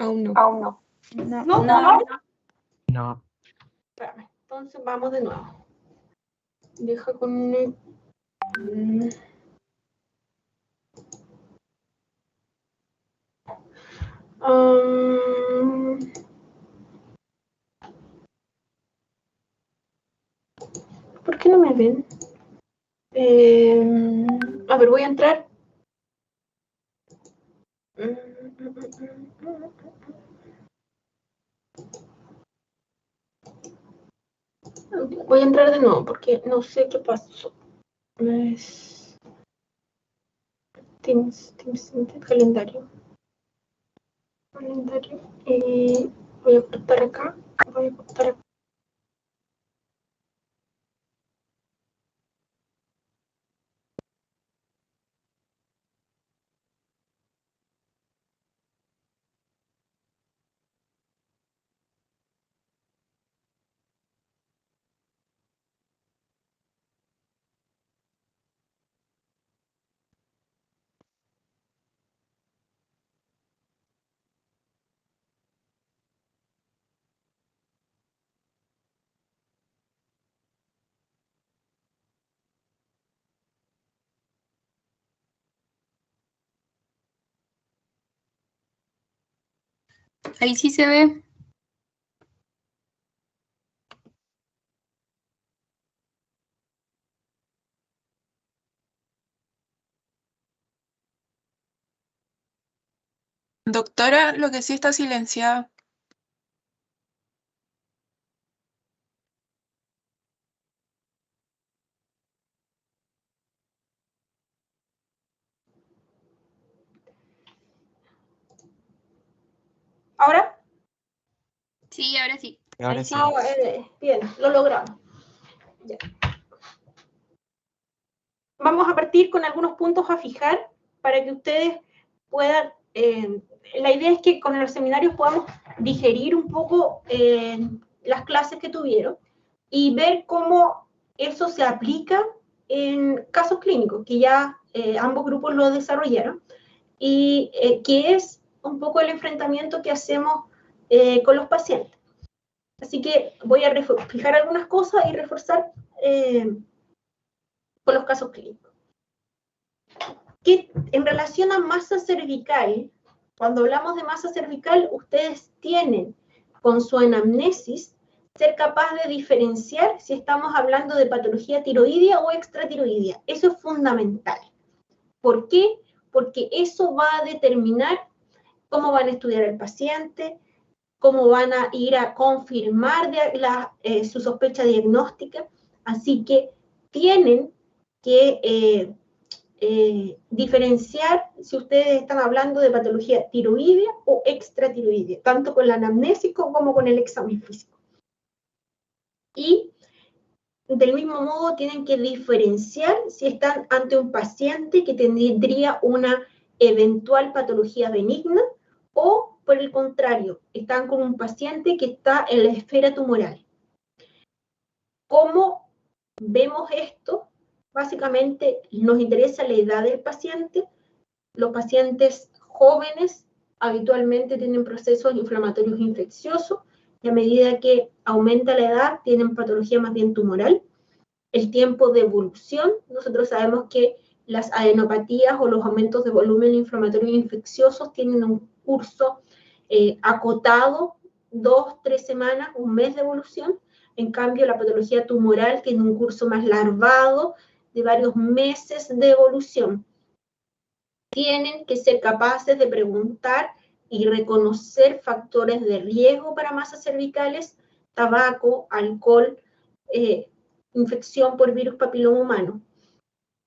Aún no. Aún no. No. Espérame. Entonces vamos de nuevo. Deja con... ¿Por qué no me ven? A ver, voy a entrar. Voy a entrar de nuevo porque no sé qué pasó. Teams, calendario. Y voy a cortar acá. Ahí sí se ve. Doctora, lo que sí está silenciado. ¿Ahora? Sí, ahora sí. Ahora sí. Bien, lo logramos. Ya. Vamos a partir con algunos puntos a fijar para que ustedes puedan... la idea es que con los seminarios podamos digerir un poco las clases que tuvieron y ver cómo eso se aplica en casos clínicos, que ya ambos grupos lo desarrollaron, y que es un poco el enfrentamiento que hacemos con los pacientes. Así que voy a fijar algunas cosas y reforzar con los casos clínicos. Que en relación a masa cervical, cuando hablamos de masa cervical, ustedes tienen con su anamnesis ser capaz de diferenciar si estamos hablando de patología tiroidea o extratiroidea. Eso es fundamental. ¿Por qué? Porque eso va a determinar cómo van a estudiar al paciente, cómo van a ir a confirmar su sospecha diagnóstica. Así que tienen que diferenciar si ustedes están hablando de patología tiroidea o extratiroidea, tanto con la anamnesis como con el examen físico. Y del mismo modo tienen que diferenciar si están ante un paciente que tendría una eventual patología benigna o, por el contrario, están con un paciente que está en la esfera tumoral. ¿Cómo vemos esto? Básicamente nos interesa la edad del paciente. Los pacientes jóvenes habitualmente tienen procesos inflamatorios infecciosos y a medida que aumenta la edad tienen patología más bien tumoral. El tiempo de evolución, nosotros sabemos que las adenopatías o los aumentos de volumen inflamatorio infecciosos tienen un curso acotado, 2-3 semanas, un mes de evolución. En cambio, la patología tumoral tiene un curso más larvado de varios meses de evolución. Tienen que ser capaces de preguntar y reconocer factores de riesgo para masas cervicales, tabaco, alcohol, infección por virus papiloma humano,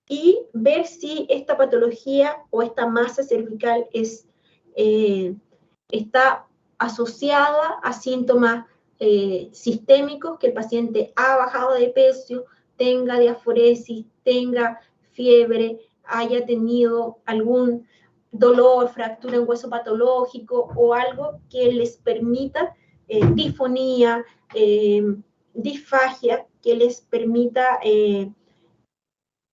y ver si esta patología o esta masa cervical está asociada a síntomas sistémicos, que el paciente ha bajado de peso, tenga diaforesis, tenga fiebre, haya tenido algún dolor, fractura en hueso patológico o algo que les permita disfonía, disfagia, que les permita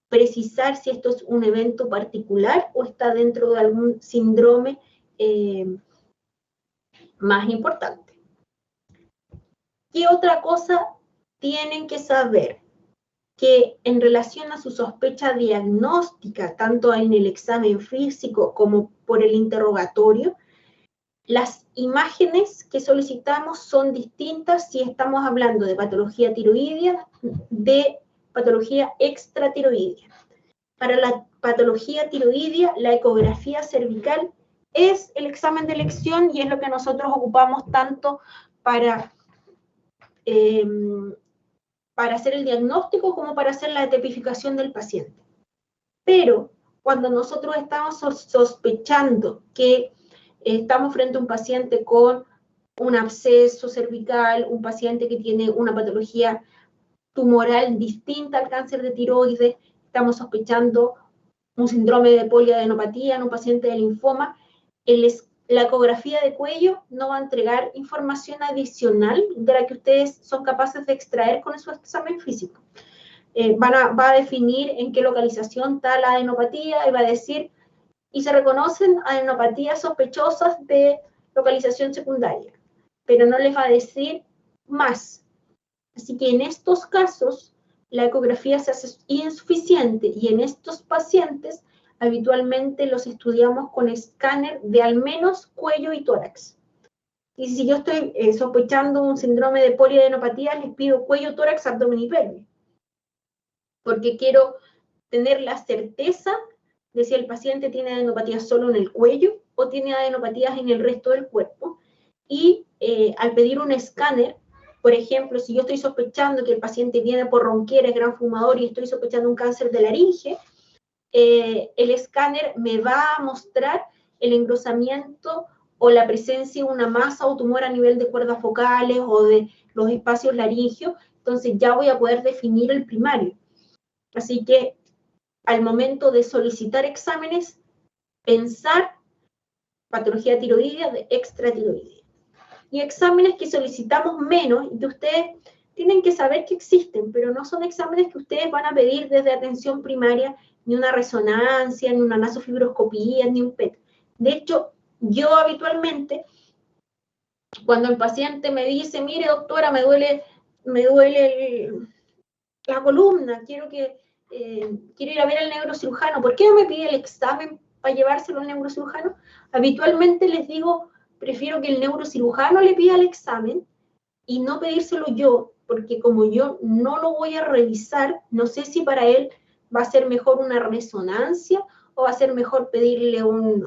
precisar si esto es un evento particular o está dentro de algún síndrome más importante. ¿Qué otra cosa tienen que saber? Que en relación a su sospecha diagnóstica, tanto en el examen físico como por el interrogatorio, las imágenes que solicitamos son distintas si estamos hablando de patología tiroidea, de patología extratiroidea. Para la patología tiroidea, la ecografía cervical es el examen de elección y es lo que nosotros ocupamos tanto para hacer el diagnóstico como para hacer la tipificación del paciente. Pero cuando nosotros estamos sospechando que estamos frente a un paciente con un absceso cervical, un paciente que tiene una patología tumoral distinta al cáncer de tiroides, estamos sospechando un síndrome de poliadenopatía en un paciente de linfoma, la ecografía de cuello no va a entregar información adicional de la que ustedes son capaces de extraer con su examen físico. Va a definir en qué localización está la adenopatía y va a decir, y se reconocen adenopatías sospechosas de localización secundaria, pero no les va a decir más. Así que en estos casos, la ecografía se hace insuficiente y en estos pacientes habitualmente los estudiamos con escáner de al menos cuello y tórax. Y si yo estoy sospechando un síndrome de poliadenopatía, les pido cuello, tórax, abdomen y pelvis, porque quiero tener la certeza de si el paciente tiene adenopatías solo en el cuello o tiene adenopatías en el resto del cuerpo. Y al pedir un escáner, por ejemplo, si yo estoy sospechando que el paciente viene por ronquera, es gran fumador y estoy sospechando un cáncer de laringe, el escáner me va a mostrar el engrosamiento o la presencia de una masa o tumor a nivel de cuerdas focales o de los espacios laringeos, entonces ya voy a poder definir el primario. Así que al momento de solicitar exámenes, pensar patología tiroidea de extratiroidea. Y exámenes que solicitamos menos y que ustedes tienen que saber que existen, pero no son exámenes que ustedes van a pedir desde atención primaria, ni una resonancia, ni una nasofibroscopía, ni un PET. De hecho, yo habitualmente, cuando el paciente me dice, mire doctora, me duele la columna, quiero ir a ver al neurocirujano, ¿por qué no me pide el examen para llevárselo al neurocirujano? Habitualmente les digo, prefiero que el neurocirujano le pida el examen y no pedírselo yo, porque como yo no lo voy a revisar, no sé si para él va a ser mejor una resonancia o va a ser mejor pedirle un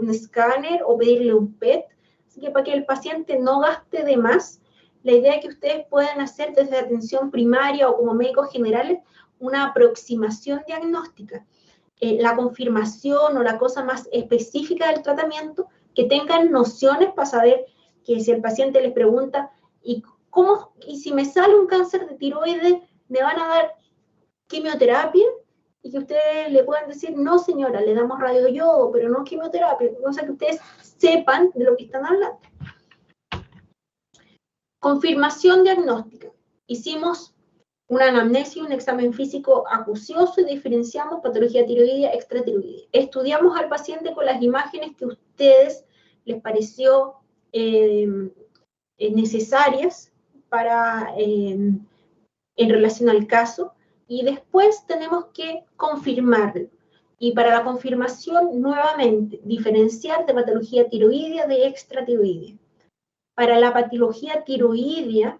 escáner o pedirle un PET. Así que para que el paciente no gaste de más, la idea es que ustedes puedan hacer desde atención primaria o como médicos generales una aproximación diagnóstica. La confirmación o la cosa más específica del tratamiento, que tengan nociones para saber que si el paciente les pregunta, ¿y si me sale un cáncer de tiroides, me van a dar quimioterapia? Y que ustedes le puedan decir, no señora, le damos radioyodo, pero no quimioterapia, cosa que ustedes sepan de lo que están hablando. Confirmación diagnóstica. Hicimos una anamnesis, un examen físico acucioso y diferenciamos patología tiroidea, extratiroidea. Estudiamos al paciente con las imágenes que a ustedes les pareció necesarias en relación al caso y después tenemos que confirmarlo. Y para la confirmación, nuevamente, diferenciar de patología tiroidea de extratiroidea. Para la patología tiroidea,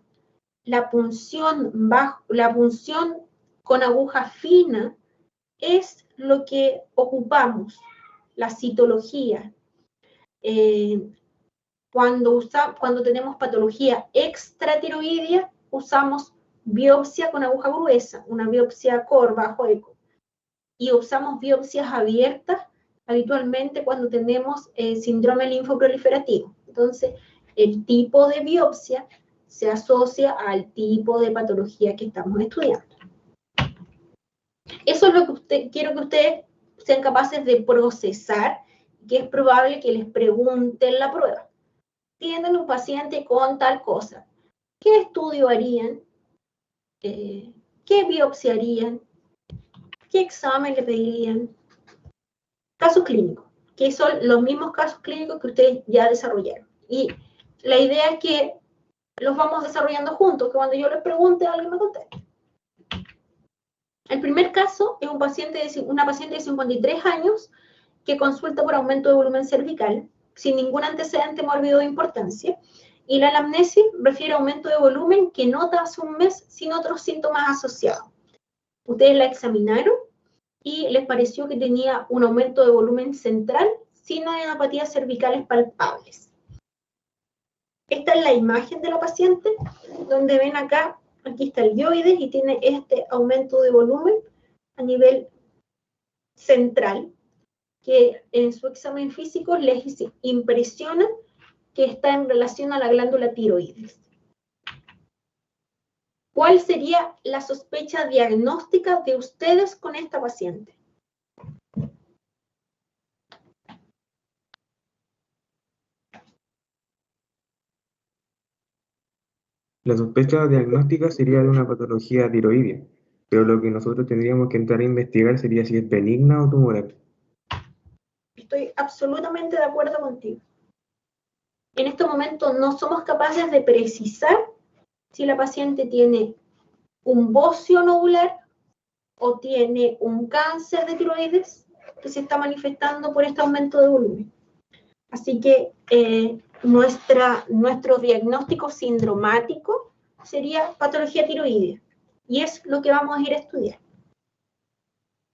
la punción con aguja fina es lo que ocupamos, la citología. Cuando tenemos patología extratiroidea, usamos biopsia con aguja gruesa, una biopsia core bajo eco. Y usamos biopsias abiertas habitualmente cuando tenemos síndrome linfoproliferativo. Entonces, el tipo de biopsia se asocia al tipo de patología que estamos estudiando. Eso es lo que quiero que ustedes sean capaces de procesar, que es probable que les pregunten la prueba. Tienen un paciente con tal cosa. ¿Qué estudio harían? ¿Qué biopsia harían? ¿Qué examen le pedirían? Casos clínicos, que son los mismos casos clínicos que ustedes ya desarrollaron. Y la idea es que los vamos desarrollando juntos, que cuando yo les pregunte, alguien me conteste. El primer caso es una paciente de 53 años que consulta por aumento de volumen cervical, sin ningún antecedente mórbido de importancia, y la anamnesis refiere a aumento de volumen que nota hace un mes sin otros síntomas asociados. Ustedes la examinaron y les pareció que tenía un aumento de volumen central sin adenopatías cervicales palpables. Esta es la imagen de la paciente, donde ven acá, aquí está el dioides y tiene este aumento de volumen a nivel central, que en su examen físico les impresiona que está en relación a la glándula tiroides. ¿Cuál sería la sospecha diagnóstica de ustedes con esta paciente? La sospecha diagnóstica sería de una patología tiroidea, pero lo que nosotros tendríamos que entrar a investigar sería si es benigna o tumoral. Estoy absolutamente de acuerdo contigo. En este momento no somos capaces de precisar si la paciente tiene un bocio nodular o tiene un cáncer de tiroides que se está manifestando por este aumento de volumen. Así que nuestro diagnóstico sindromático sería patología tiroidea, y es lo que vamos a ir a estudiar.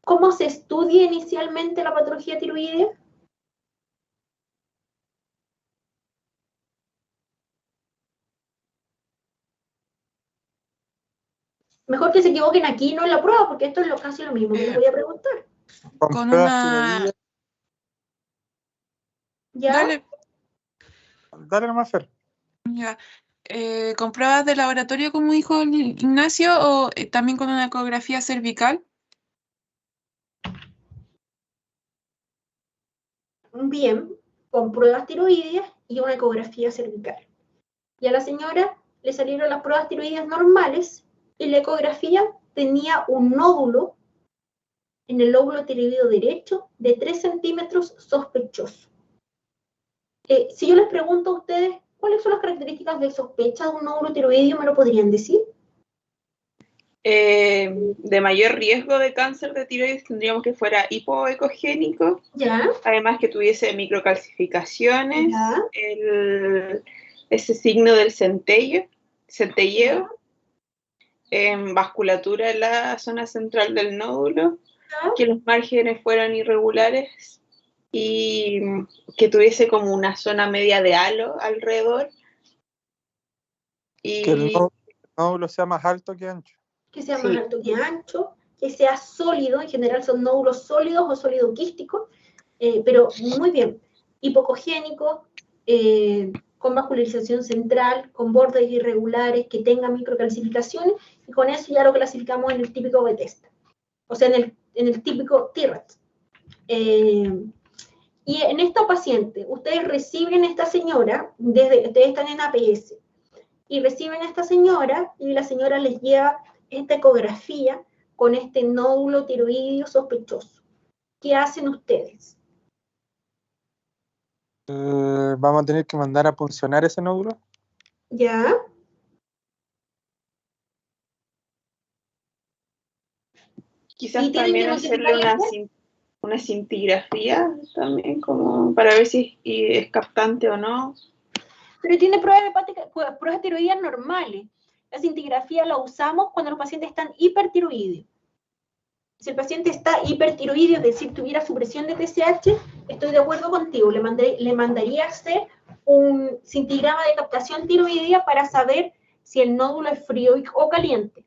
¿Cómo se estudia inicialmente la patología tiroidea? Mejor que se equivoquen aquí, no en la prueba, porque esto es casi lo mismo que les voy a preguntar. Con una... ¿Ya? Dale nomás, Fer. Ya. ¿Con pruebas de laboratorio, como dijo Ignacio, o también con una ecografía cervical? Bien, con pruebas tiroideas y una ecografía cervical. Y a la señora le salieron las pruebas tiroideas normales y la ecografía tenía un nódulo en el lóbulo tiroideo derecho de 3 centímetros sospechoso. Si yo les pregunto a ustedes, ¿cuáles son las características de sospecha de un nódulo tiroideo? ¿Me lo podrían decir? De mayor riesgo de cáncer de tiroides tendríamos que fuera hipoecogénico, ¿Ya? además que tuviese microcalcificaciones, ¿Ya? ese signo del centelleo, vasculatura en la zona central del nódulo, ¿Ya? que los márgenes fueran irregulares y que tuviese como una zona media de halo alrededor. Y Que el nódulo sea más alto que ancho. Que sea más alto que ancho, que sea sólido, en general son nódulos sólidos o sólido-quísticos, pero muy bien, hipocogénico, con vascularización central, con bordes irregulares, que tenga microcalcificaciones, y con eso ya lo clasificamos en el típico Bethesda, o sea, en el típico TIRAT. Y en esta paciente, ustedes reciben a esta señora, ustedes están en APS, y reciben a esta señora, y la señora les lleva esta ecografía con este nódulo tiroideo sospechoso. ¿Qué hacen ustedes? Vamos a tener que mandar a puncionar ese nódulo. ¿Ya? Quizás también hacerle una cintigrafía también, como para ver si es captante o no. Pero tiene pruebas tiroideas normales. La cintigrafía la usamos cuando los pacientes están hipertiroideos. Si el paciente está hipertiroideo, es decir, tuviera supresión de TSH, estoy de acuerdo contigo, le mandaría a hacer un cintigrama de captación tiroidea para saber si el nódulo es frío o caliente.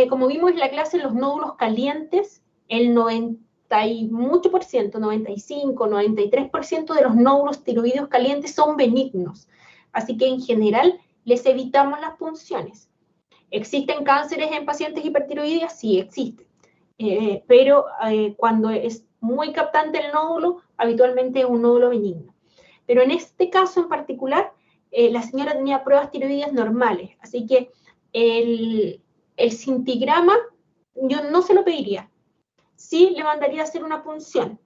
Como vimos en la clase, los nódulos calientes, el 90 y mucho por ciento, 95, 93% de los nódulos tiroideos calientes son benignos. Así que en general les evitamos las punciones. ¿Existen cánceres en pacientes hipertiroideas? Sí, existen. Pero cuando es muy captante el nódulo, habitualmente es un nódulo benigno. Pero en este caso en particular, la señora tenía pruebas tiroideas normales, así que el cintigrama yo no se lo pediría. Sí le mandaría a hacer una punción.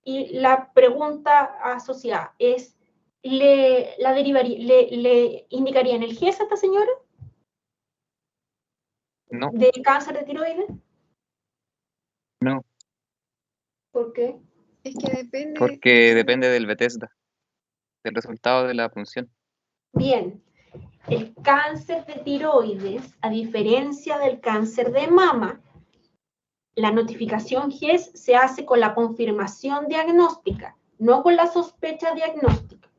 Y la pregunta asociada es, ¿Le indicarían el GES a esta señora? No. ¿De cáncer de tiroides? No. ¿Por qué? Es que depende. Porque depende del Bethesda, del resultado de la punción. Bien, el cáncer de tiroides, a diferencia del cáncer de mama, la notificación GES se hace con la confirmación diagnóstica, no con la sospecha diagnóstica.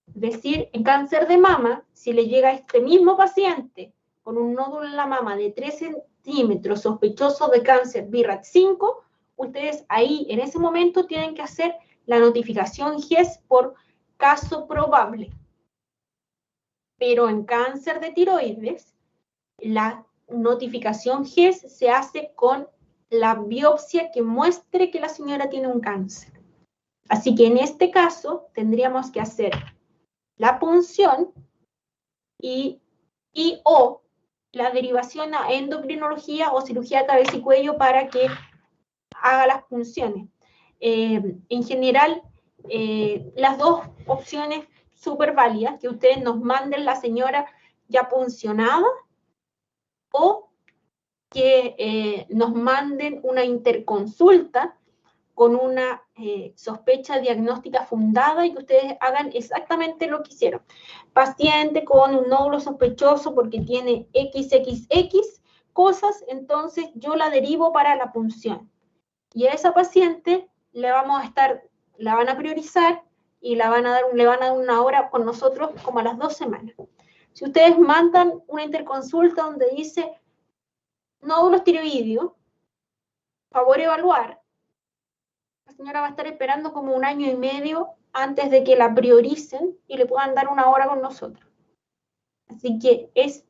Es decir, en cáncer de mama, si le llega a este mismo paciente con un nódulo en la mama de 3 centímetros sospechoso de cáncer BRAF5, ustedes ahí, en ese momento, tienen que hacer la notificación GES por caso probable. Pero en cáncer de tiroides, la notificación GES se hace con la biopsia que muestre que la señora tiene un cáncer. Así que en este caso tendríamos que hacer la punción o la derivación a endocrinología o cirugía de cabeza y cuello para que haga las punciones. En general, las dos opciones súper válidas, que ustedes nos manden la señora ya puncionada o que nos manden una interconsulta con una sospecha diagnóstica fundada y que ustedes hagan exactamente lo que hicieron. Paciente con un nódulo sospechoso porque tiene XXX cosas, entonces yo la derivo para la punción. Y a esa paciente la van a priorizar y le van a dar una hora con nosotros como a las 2 semanas. Si ustedes mandan una interconsulta donde dice nódulos tiroideos, favor evaluar, la señora va a estar esperando como 1 año y medio antes de que la prioricen y le puedan dar una hora con nosotros. Así que es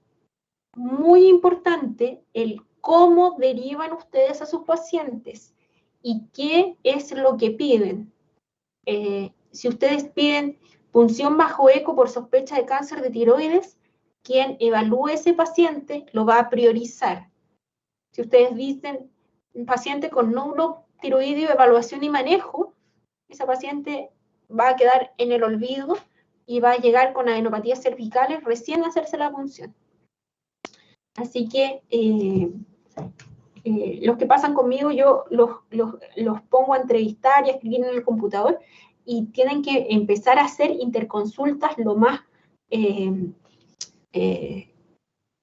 muy importante el cómo derivan ustedes a sus pacientes y qué es lo que piden. Si ustedes piden punción bajo eco por sospecha de cáncer de tiroides, quien evalúe ese paciente lo va a priorizar. Si ustedes dicen un paciente con nódulo tiroideo, evaluación y manejo, esa paciente va a quedar en el olvido y va a llegar con adenopatías cervicales recién a hacerse la punción. Así que los que pasan conmigo, yo los pongo a entrevistar y a escribir en el computador y tienen que empezar a hacer interconsultas lo más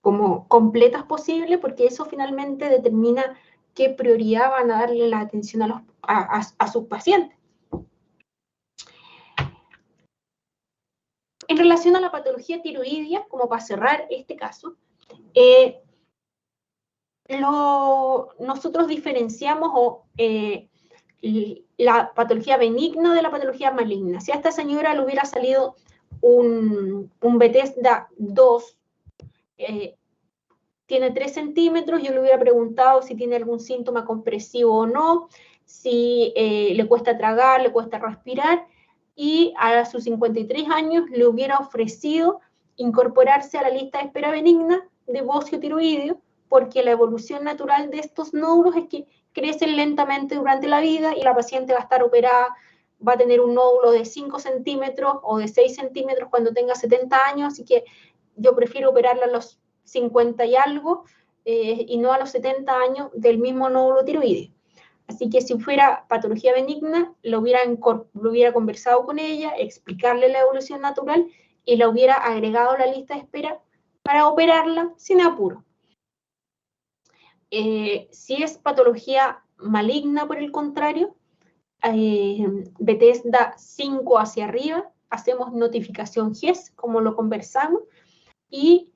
como completas posible, porque eso finalmente determina qué prioridad van a darle la atención a sus pacientes. En relación a la patología tiroidea, como para cerrar este caso, nosotros diferenciamos la patología benigna de la patología maligna. Si a esta señora le hubiera salido un Bethesda 2, tiene 3 centímetros, yo le hubiera preguntado si tiene algún síntoma compresivo o no, si le cuesta tragar, le cuesta respirar, y a sus 53 años le hubiera ofrecido incorporarse a la lista de espera benigna de bocio tiroideo, porque la evolución natural de estos nódulos es que crecen lentamente durante la vida y la paciente va a estar operada, va a tener un nódulo de 5 centímetros o de 6 centímetros cuando tenga 70 años, así que yo prefiero operarla a los 50 y algo y no a los 70 años del mismo nódulo tiroideo. Así que si fuera patología benigna, lo hubiera conversado con ella, explicarle la evolución natural y la hubiera agregado a la lista de espera para operarla sin apuro. Si es patología maligna, por el contrario, Bethesda 5 hacia arriba, hacemos notificación GES, como lo conversamos, y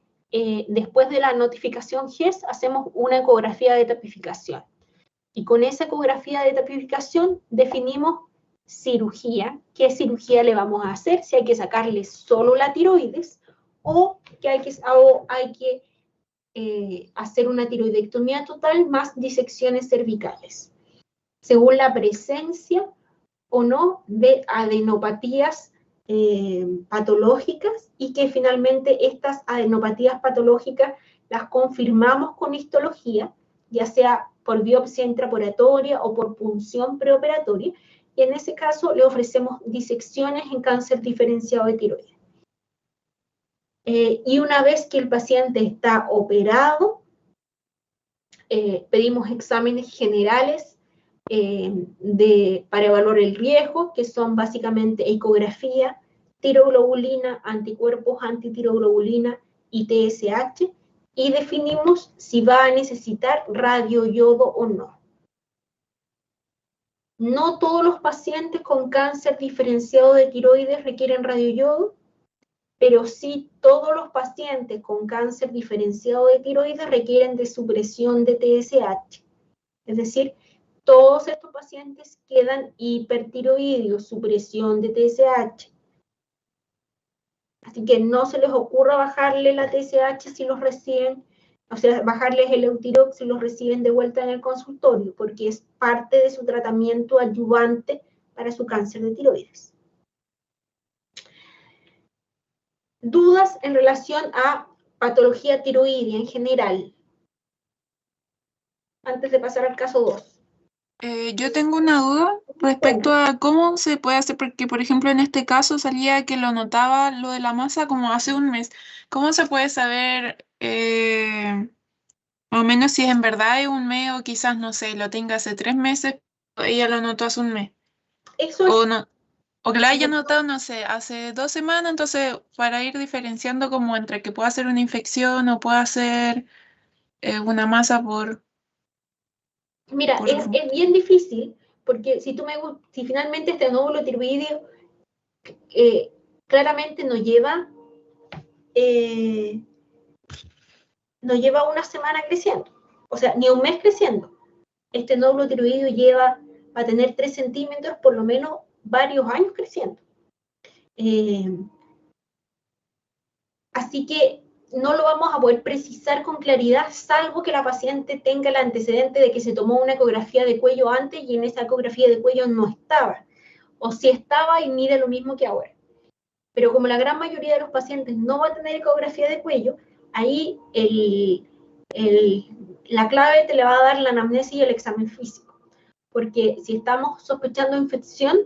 después de la notificación GES hacemos una ecografía de tapificación. Y con esa ecografía de tapificación definimos cirugía, qué cirugía le vamos a hacer, si hay que sacarle solo la tiroides o que hay que hacer una tiroidectomía total más disecciones cervicales, según la presencia o no de adenopatías patológicas, y que finalmente estas adenopatías patológicas las confirmamos con histología, ya sea por biopsia intraoperatoria o por punción preoperatoria, y en ese caso le ofrecemos disecciones en cáncer diferenciado de tiroides. Y una vez que el paciente está operado, pedimos exámenes generales para evaluar el riesgo, que son básicamente ecografía, tiroglobulina, anticuerpos antitiroglobulina y TSH, y definimos si va a necesitar radioyodo o no. No todos los pacientes con cáncer diferenciado de tiroides requieren radioyodo, pero sí todos los pacientes con cáncer diferenciado de tiroides requieren de supresión de TSH. Es decir, todos estos pacientes quedan hipertiroideos, supresión de TSH. Así que no se les ocurra bajarle la TSH si los reciben, o sea, bajarles el Eutirox si los reciben de vuelta en el consultorio, porque es parte de su tratamiento adyuvante para su cáncer de tiroides. Dudas en relación a patología tiroidea en general. Antes de pasar al caso 2. Yo tengo una duda respecto a cómo se puede hacer, porque por ejemplo en este caso salía que lo notaba lo de la masa como hace un mes. ¿Cómo se puede saber más o menos si es en verdad es un mes o quizás, no sé, lo tenga hace 3 meses, ella lo notó hace un mes? Eso O es, no, o que la haya notado, no sé, hace 2 semanas, entonces para ir diferenciando como entre que pueda ser una infección o pueda ser una masa por... mira, por... es bien difícil, porque si finalmente este nódulo tiroideo claramente no lleva una semana creciendo, o sea, ni un mes creciendo. Este nódulo tiroideo va a tener 3 centímetros por lo menos varios años creciendo. Así que no lo vamos a poder precisar con claridad, salvo que la paciente tenga el antecedente de que se tomó una ecografía de cuello antes y en esa ecografía de cuello no estaba, o si estaba y mide lo mismo que ahora. Pero como la gran mayoría de los pacientes no va a tener ecografía de cuello, ahí la clave te le va a dar la anamnesis y el examen físico. Porque si estamos sospechando infección,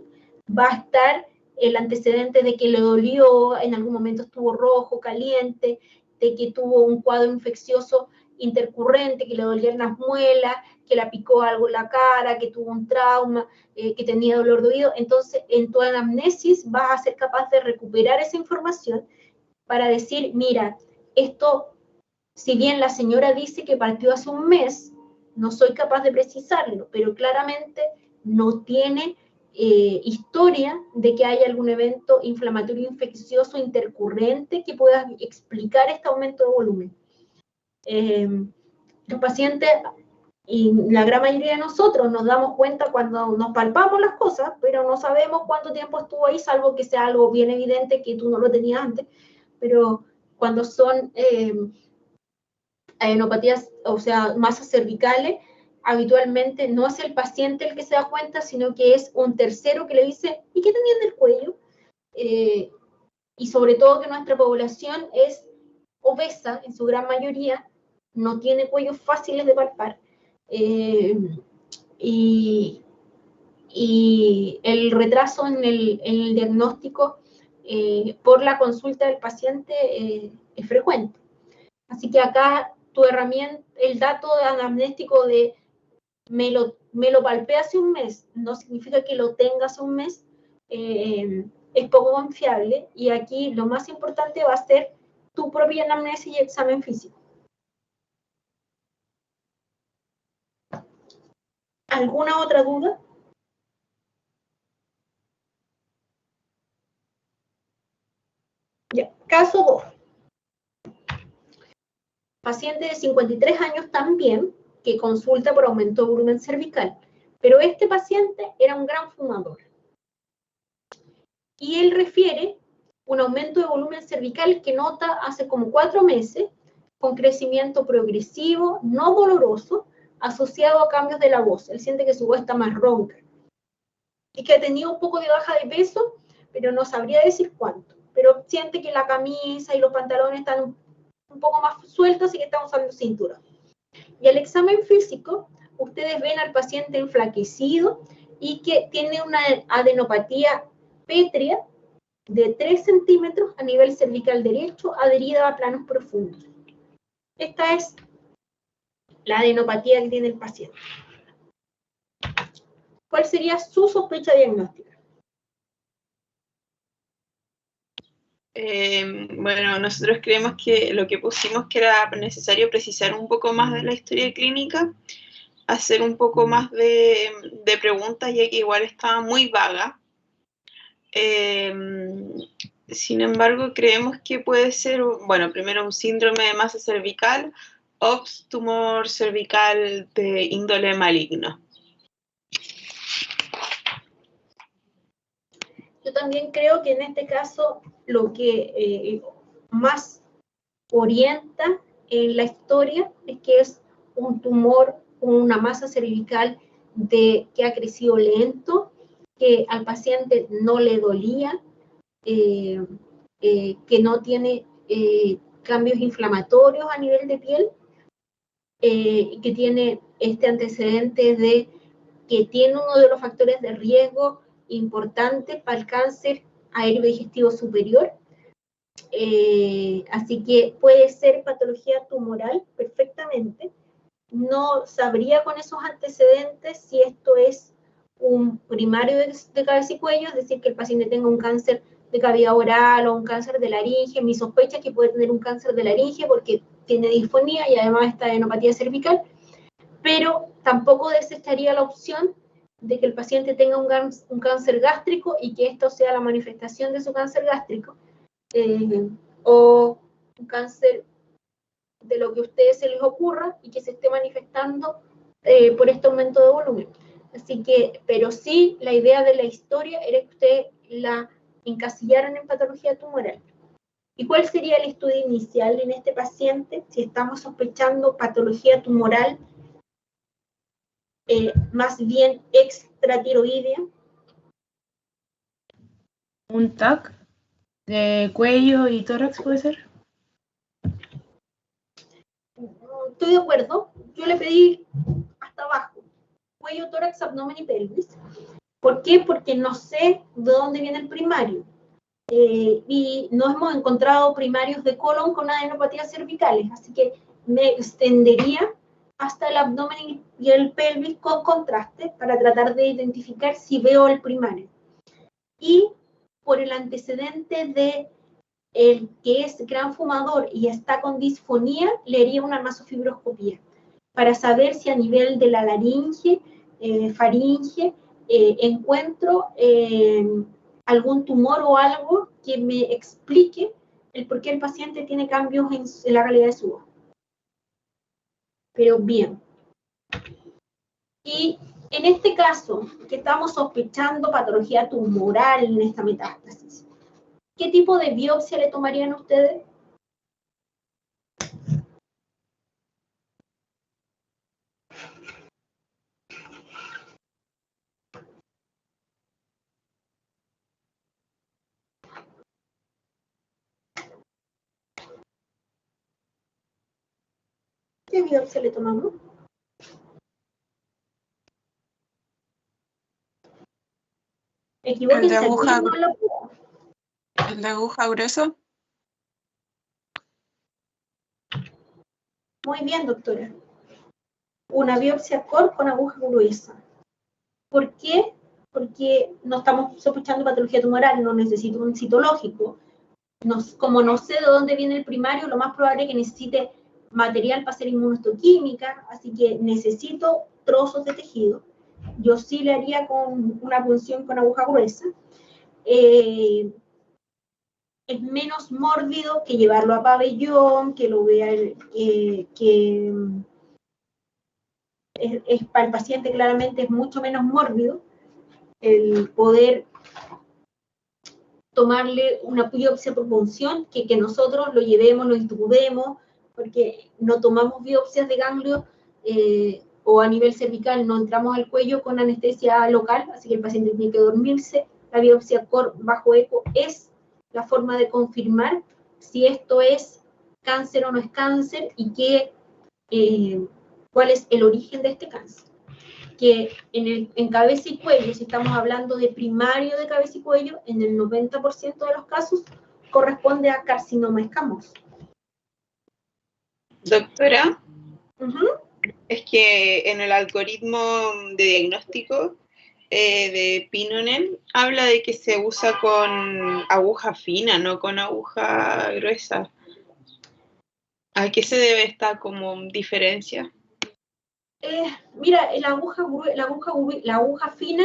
va a estar el antecedente de que le dolió, en algún momento estuvo rojo, caliente, de que tuvo un cuadro infeccioso intercurrente, que le dolían las muelas, que la picó algo en la cara, que tuvo un trauma, que tenía dolor de oído. Entonces, en tu anamnesis vas a ser capaz de recuperar esa información para decir, mira, esto, si bien la señora dice que partió hace un mes, no soy capaz de precisarlo, pero claramente no tiene historia de que haya algún evento inflamatorio infeccioso intercurrente que pueda explicar este aumento de volumen. Los pacientes, y la gran mayoría de nosotros, nos damos cuenta cuando nos palpamos las cosas, pero no sabemos cuánto tiempo estuvo ahí, salvo que sea algo bien evidente que tú no lo tenías antes. Pero cuando son adenopatías, o sea, masas cervicales, habitualmente no es el paciente el que se da cuenta, sino que es un tercero que le dice, ¿y qué tenía en el cuello? Y sobre todo que nuestra población es obesa, en su gran mayoría, no tiene cuellos fáciles de palpar. Y el retraso en el diagnóstico por la consulta del paciente es frecuente. Así que acá tu herramienta, el dato anamnéstico de me lo palpé hace un mes, no significa que lo tenga hace un mes, es poco confiable, y aquí lo más importante va a ser tu propia anamnesis y examen físico. ¿Alguna otra duda? Ya, caso 2. Paciente de 53 años también, que consulta por aumento de volumen cervical, pero este paciente era un gran fumador. Y él refiere un aumento de volumen cervical que nota hace como 4 meses, con crecimiento progresivo, no doloroso, asociado a cambios de la voz. Él siente que su voz está más ronca. Y que ha tenido un poco de baja de peso, pero no sabría decir cuánto. Pero siente que la camisa y los pantalones están un poco más sueltos y que está usando cinturón. Y al examen físico, ustedes ven al paciente enflaquecido, y que tiene una adenopatía pétrea de 3 centímetros a nivel cervical derecho, adherida a planos profundos. Esta es la adenopatía que tiene el paciente. ¿Cuál sería su sospecha diagnóstica? Bueno, nosotros creemos que lo que pusimos que era necesario precisar un poco más de la historia clínica, hacer un poco más de preguntas, ya que igual estaba muy vaga. Sin embargo, creemos que puede ser, bueno, primero un síndrome de masa cervical o tumor cervical de índole maligno. Yo también creo que en este caso lo que más orienta en la historia es que es un tumor con una masa cervical que ha crecido lento, que al paciente no le dolía, que no tiene cambios inflamatorios a nivel de piel, que tiene este antecedente de que tiene uno de los factores de riesgo importante para el cáncer aéreo digestivo superior. Así que puede ser patología tumoral perfectamente. No sabría con esos antecedentes si esto es un primario de cabeza y cuello, es decir, que el paciente tenga un cáncer de cavidad oral o un cáncer de laringe. Mi sospecha es que puede tener un cáncer de laringe porque tiene disfonía y además está adenopatía cervical, pero tampoco desecharía la opción de que el paciente tenga un cáncer gástrico y que esto sea la manifestación de su cáncer gástrico, o un cáncer de lo que a ustedes se les ocurra y que se esté manifestando por este aumento de volumen. Así que, pero sí, la idea de la historia era que ustedes la encasillaran en patología tumoral. ¿Y cuál sería el estudio inicial en este paciente si estamos sospechando patología tumoral más bien extratiroidea? ¿Un TAC de cuello y tórax puede ser? Estoy de acuerdo. Yo le pedí hasta abajo: cuello, tórax, abdomen y pelvis. ¿Por qué? Porque no sé de dónde viene el primario. Y no hemos encontrado primarios de colon con adenopatías cervicales, así que me extendería hasta el abdomen y el pelvis con contraste para tratar de identificar si veo el primario. Y por el antecedente de el que es gran fumador y está con disfonía, le haría una masofibroscopía para saber si a nivel de la laringe, faringe, encuentro algún tumor o algo que me explique el por qué el paciente tiene cambios en la calidad de su voz. Pero bien. Y en este caso, que estamos sospechando patología tumoral en esta metástasis, ¿qué tipo de biopsia le tomarían ustedes? ¿Qué biopsia le tomamos? ¿El de aguja, el de aguja grueso? Muy bien, doctora. Una biopsia core con aguja gruesa. ¿Por qué? Porque no estamos sospechando patología tumoral, no necesito un citológico. Como no sé de dónde viene el primario, lo más probable es que necesite material para hacer inmunohistoquímica, así que necesito trozos de tejido. Yo sí le haría con una punción con aguja gruesa. Es menos mórbido que llevarlo a pabellón, que lo vea, para el paciente claramente es mucho menos mórbido el poder tomarle una biopsia por punción, que nosotros lo llevemos, lo intubemos, porque no tomamos biopsias de ganglios o a nivel cervical, no entramos al cuello con anestesia local, así que el paciente tiene que dormirse. La biopsia core bajo eco es la forma de confirmar si esto es cáncer o no es cáncer y cuál es el origen de este cáncer. que en cabeza y cuello, si estamos hablando de primario de cabeza y cuello, en el 90% de los casos corresponde a carcinoma escamoso. Doctora, Ujú. es que en el algoritmo de diagnóstico de Pinonen habla de que se usa con aguja fina, no con aguja gruesa. ¿A qué se debe esta como diferencia? Mira, la aguja fina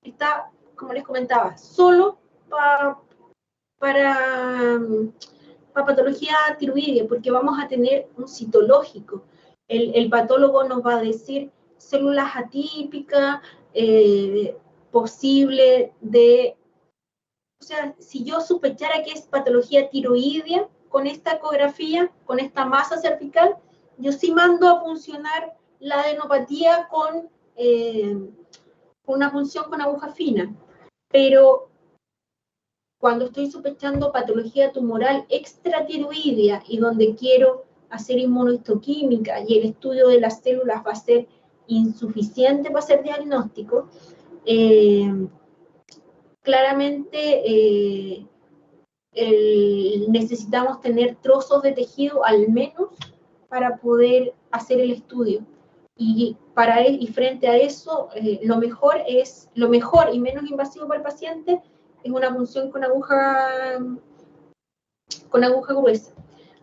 está, como les comentaba, solo para patología tiroidea, porque vamos a tener un citológico. El patólogo nos va a decir células atípicas, posible de... O sea, si yo sospechara que es patología tiroidea, con esta ecografía, con esta masa cervical, yo sí mando a funcionar la adenopatía con una punción con aguja fina. Pero cuando estoy sospechando patología tumoral extratiroidea y donde quiero hacer inmunohistoquímica y el estudio de las células va a ser insuficiente para hacer diagnóstico, claramente necesitamos tener trozos de tejido al menos para poder hacer el estudio. Y frente a eso, lo mejor y menos invasivo para el paciente es una punción con aguja gruesa.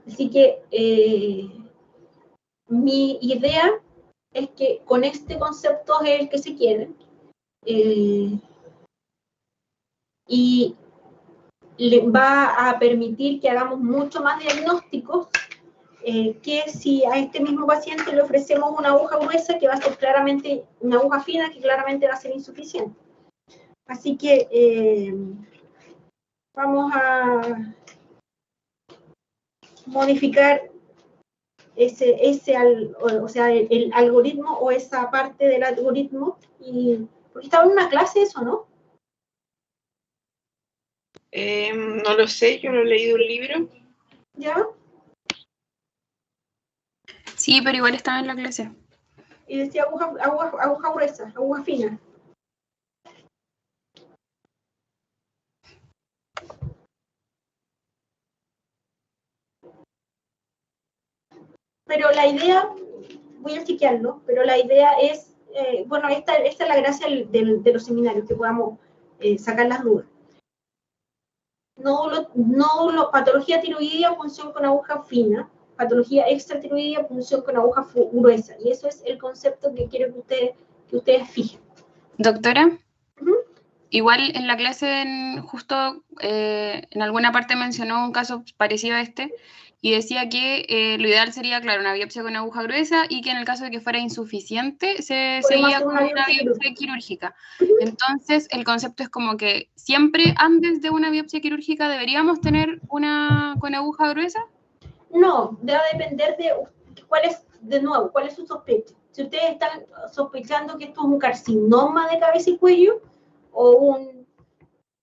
Así que mi idea es que con este concepto es el que se quiere, y le va a permitir que hagamos mucho más diagnósticos que si a este mismo paciente le ofrecemos una aguja gruesa que va a ser claramente, una aguja fina que claramente va a ser insuficiente. Así que vamos a modificar el algoritmo o esa parte del algoritmo, porque estaba en una clase eso, ¿no? No lo sé, yo lo he leído un libro. ¿Ya? Sí, pero igual estaba en la clase. Y decía aguja gruesa, aguja fina. Pero la idea, voy a chequearlo, pero la idea es, bueno, esta es la gracia de los seminarios, que podamos sacar las dudas. Patología tiroidea, punción con aguja fina, patología extratiroidea, punción con aguja gruesa, y eso es el concepto que quiero que ustedes fijen. Doctora, Ujú. igual en la clase justo en alguna parte mencionó un caso parecido a este y decía que lo ideal sería, claro, una biopsia con aguja gruesa y que en el caso de que fuera insuficiente se seguía hacer con una una biopsia biopsia quirúrgica. Entonces el concepto es como que siempre antes de una biopsia quirúrgica deberíamos tener una con aguja gruesa. No, debe depender de cuál es su sospecha. Si ustedes están sospechando que esto es un carcinoma de cabeza y cuello, o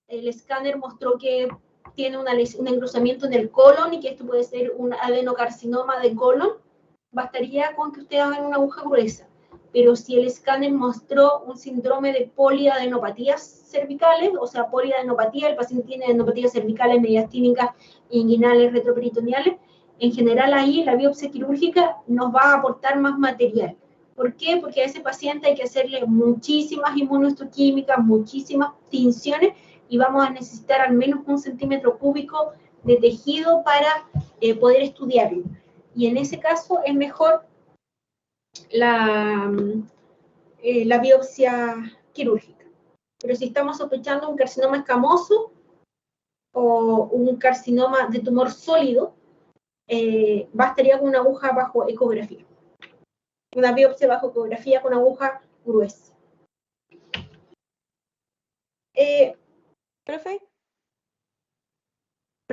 el escáner mostró que tiene un engrosamiento en el colon y que esto puede ser un adenocarcinoma de colon, bastaría con que ustedes hagan una aguja gruesa. Pero si el escáner mostró un síndrome de poliadenopatías cervicales, o sea, poliadenopatía, el paciente tiene adenopatías cervicales, mediastínicas, inguinales, retroperitoneales, en general ahí la biopsia quirúrgica nos va a aportar más material. ¿Por qué? Porque a ese paciente hay que hacerle muchísimas inmunohistoquímicas, muchísimas tinciones, y vamos a necesitar al menos 1 centímetro cúbico de tejido para poder estudiarlo. Y en ese caso es mejor la biopsia quirúrgica. Pero si estamos sospechando un carcinoma escamoso o un carcinoma de tumor sólido, bastaría con una aguja bajo ecografía. Una biopsia bajo ecografía con aguja gruesa. ¿Profe?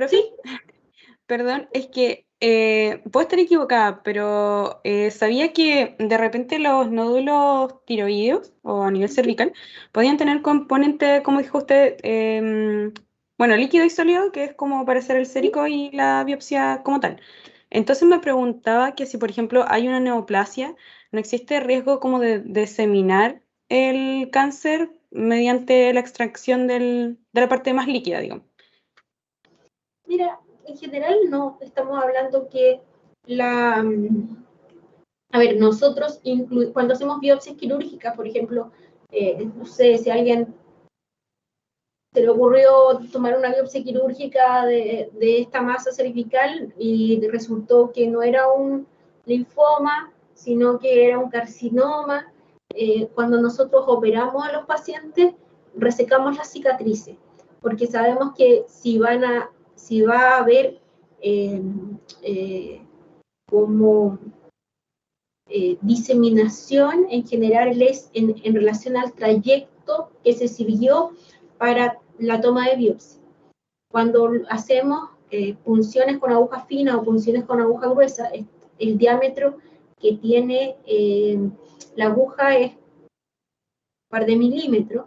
¿Sí? Perdón, es que puedo estar equivocada, pero sabía que de repente los nódulos tiroideos o a nivel cervical podían tener componente, como dijo usted, bueno, líquido y sólido, que es como para hacer el sérico y la biopsia como tal. Entonces me preguntaba que si, por ejemplo, hay una neoplasia, ¿no existe riesgo como de diseminar el cáncer mediante la extracción de la parte más líquida, digamos. Mira, en general no, estamos hablando que a ver, nosotros cuando hacemos biopsias quirúrgicas, por ejemplo, no sé, si a alguien se le ocurrió tomar una biopsia quirúrgica de esta masa cervical y resultó que no era un linfoma, sino que era un carcinoma. Cuando nosotros operamos a los pacientes, resecamos las cicatrices, porque sabemos que si va a haber como diseminación, en general es en relación al trayecto que se siguió para la toma de biopsia. Cuando hacemos punciones con aguja fina o punciones con aguja gruesa, el diámetro que tiene la aguja es un par de milímetros,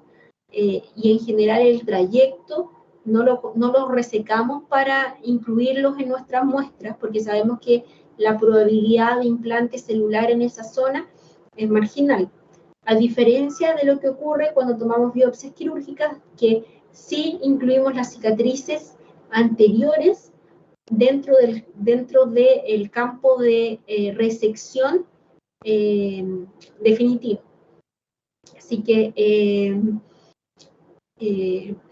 y en general el trayecto no lo resecamos para incluirlos en nuestras muestras, porque sabemos que la probabilidad de implante celular en esa zona es marginal. A diferencia de lo que ocurre cuando tomamos biopsias quirúrgicas, que sí incluimos las cicatrices anteriores dentro del campo de resección definitivo. Así que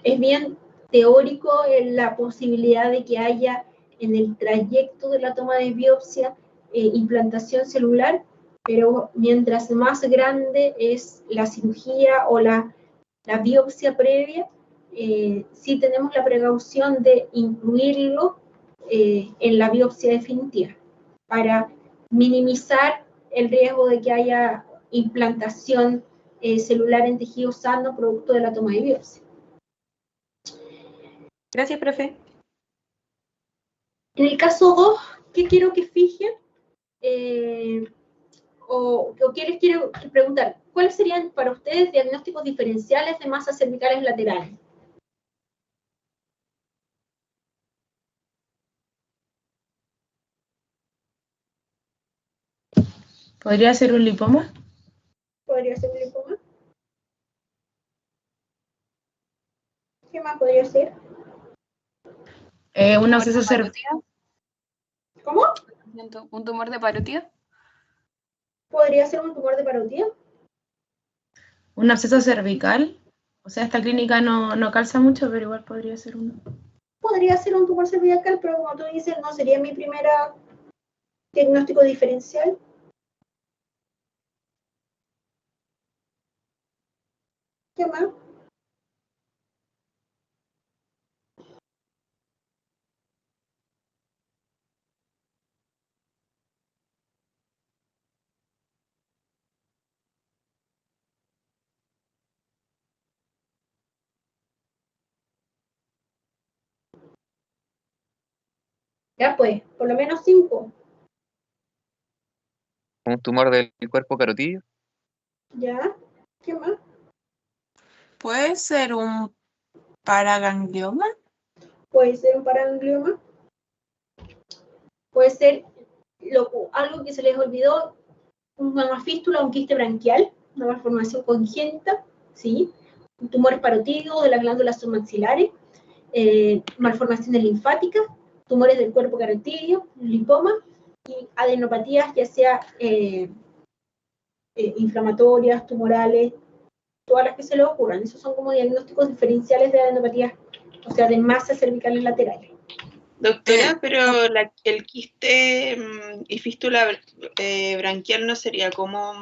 es bien teórico la posibilidad de que haya en el trayecto de la toma de biopsia implantación celular, pero mientras más grande es la cirugía o la biopsia previa, sí tenemos la precaución de incluirlo en la biopsia definitiva para minimizar el riesgo de que haya implantación celular en tejido sano producto de la toma de biopsia. Gracias, profe. En el caso 2, ¿qué quiero que fijen? ¿O qué les quiero preguntar? ¿Cuáles serían para ustedes diagnósticos diferenciales de masas cervicales laterales? ¿Podría ser un lipoma? ¿Podría ser un lipoma? ¿Qué más podría ser? Un absceso cervical. ¿Cómo? ¿Un tumor de parótida? ¿Podría ser un tumor de parótida? Un absceso cervical. O sea, esta clínica no calza mucho, pero igual podría ser uno. Podría ser un tumor cervical, pero como tú dices, no sería mi primera diagnóstico diferencial. ¿Qué más? Ya pues, por lo menos 5. Un tumor del cuerpo carotidio. ¿Ya? ¿Qué más? ¿Puede ser un paraganglioma? Puede ser un paraganglioma. Puede ser algo que se les olvidó, una fístula o un quiste branquial, una malformación congénita, ¿sí? Un tumor parotídico de las glándulas submaxilares, malformaciones linfáticas, tumores del cuerpo carotidio, lipoma y adenopatías, ya sea inflamatorias, tumorales, todas las que se les ocurran. Esos son como diagnósticos diferenciales de adenopatías, o sea, de masas cervicales laterales. Doctora, pero el quiste y fístula branquial no sería como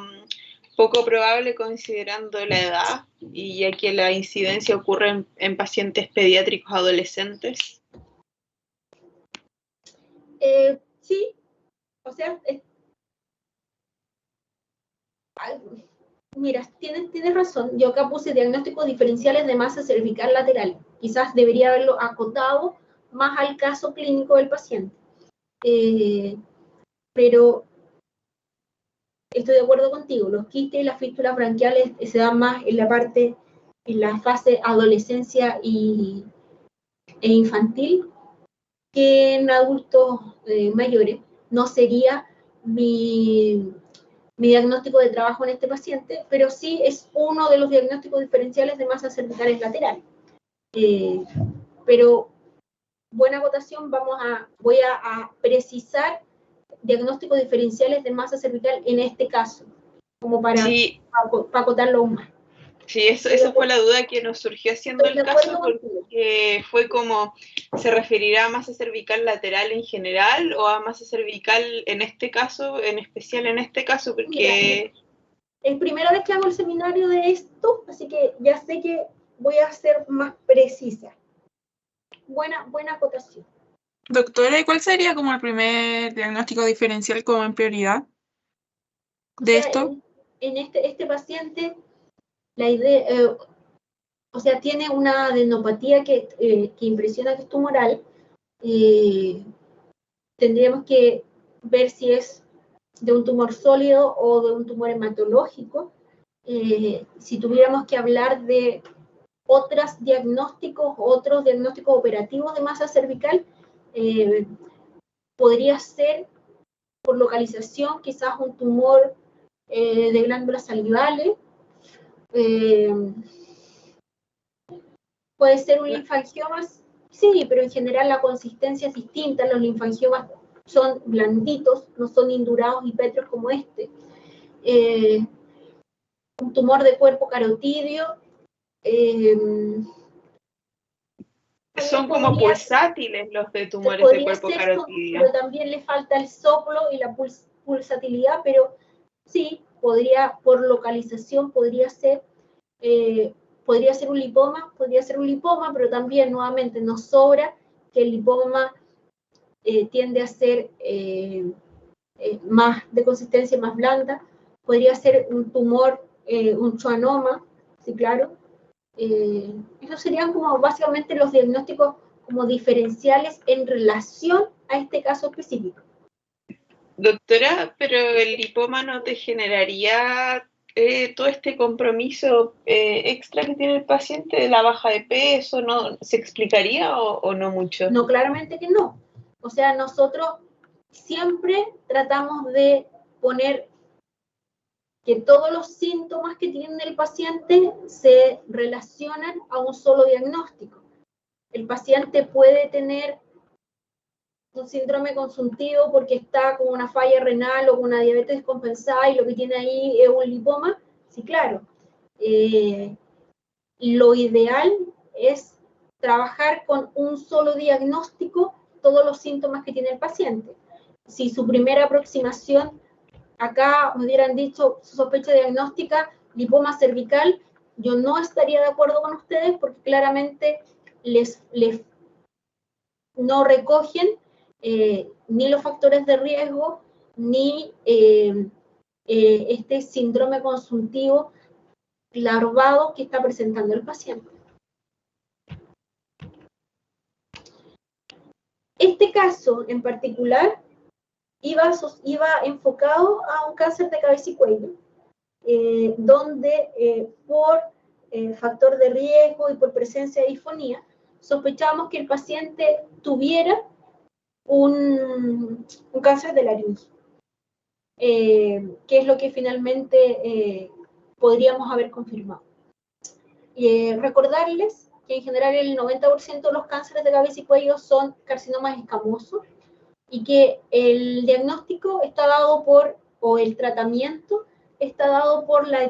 poco probable considerando la edad y ya que la incidencia ocurre en pacientes pediátricos adolescentes. Sí, o sea, mira, tienes razón. Yo acá puse diagnósticos diferenciales de masa cervical lateral. Quizás debería haberlo acotado más al caso clínico del paciente. Pero estoy de acuerdo contigo, los quistes y las fístulas branquiales se dan más en la fase adolescencia e infantil que en adultos mayores. No sería mi mi diagnóstico de trabajo en este paciente, pero sí es uno de los diagnósticos diferenciales de masas cervicales laterales. Pero buena acotación, voy a precisar diagnósticos diferenciales de masa cervical en este caso, como para acotarlo aún más. Sí, eso fue la duda que nos surgió haciendo el caso, porque fue como, ¿se referirá a masa cervical lateral en general o a masa cervical en este caso, en especial en este caso? Porque... Mira, es primera vez que hago el seminario de esto, así que ya sé que voy a ser más precisa. Buena acotación. Doctora, ¿y cuál sería como el primer diagnóstico diferencial como en prioridad de esto? En este paciente, la idea, o sea, tiene una adenopatía que impresiona que es tumoral. Tendríamos que ver si es de un tumor sólido o de un tumor hematológico. Si tuviéramos que hablar de otros diagnósticos operativos de masa cervical, podría ser por localización, quizás un tumor de glándulas salivales, puede ser un linfangioma, sí, pero en general la consistencia es distinta, los linfangiomas son blanditos, no son indurados y pétreos como este. Un tumor de cuerpo carotidio, son como pulsátiles los de tumores de cuerpo carotidio. Pero también le falta el soplo y la pulsatilidad, pero sí, por localización podría ser un lipoma, pero también nuevamente nos sobra que el lipoma tiende a ser más de consistencia más blanda, podría ser un tumor, un schwannoma, sí, claro. Esos serían como básicamente los diagnósticos como diferenciales en relación a este caso específico. Doctora, pero el lipoma no te generaría todo este compromiso extra que tiene el paciente de la baja de peso, ¿no? ¿Se explicaría o no mucho? No, claramente que no. O sea, nosotros siempre tratamos de poner que todos los síntomas que tiene el paciente se relacionan a un solo diagnóstico. El paciente puede tener un síndrome consuntivo porque está con una falla renal o con una diabetes descompensada y lo que tiene ahí es un lipoma. Sí, claro. Lo ideal es trabajar con un solo diagnóstico todos los síntomas que tiene el paciente. Si su primera aproximación, acá me hubieran dicho su sospecha diagnóstica, lipoma cervical, yo no estaría de acuerdo con ustedes porque claramente les no recogen ni los factores de riesgo, ni este síndrome consuntivo larvado que está presentando el paciente. Este caso en particular iba enfocado a un cáncer de cabeza y cuello, donde por factor de riesgo y por presencia de disfonía, sospechamos que el paciente tuviera un cáncer de laringe, que es lo que finalmente podríamos haber confirmado. Recordarles que en general el 90% de los cánceres de cabeza y cuello son carcinomas escamosos y que el diagnóstico está dado o el tratamiento está dado por la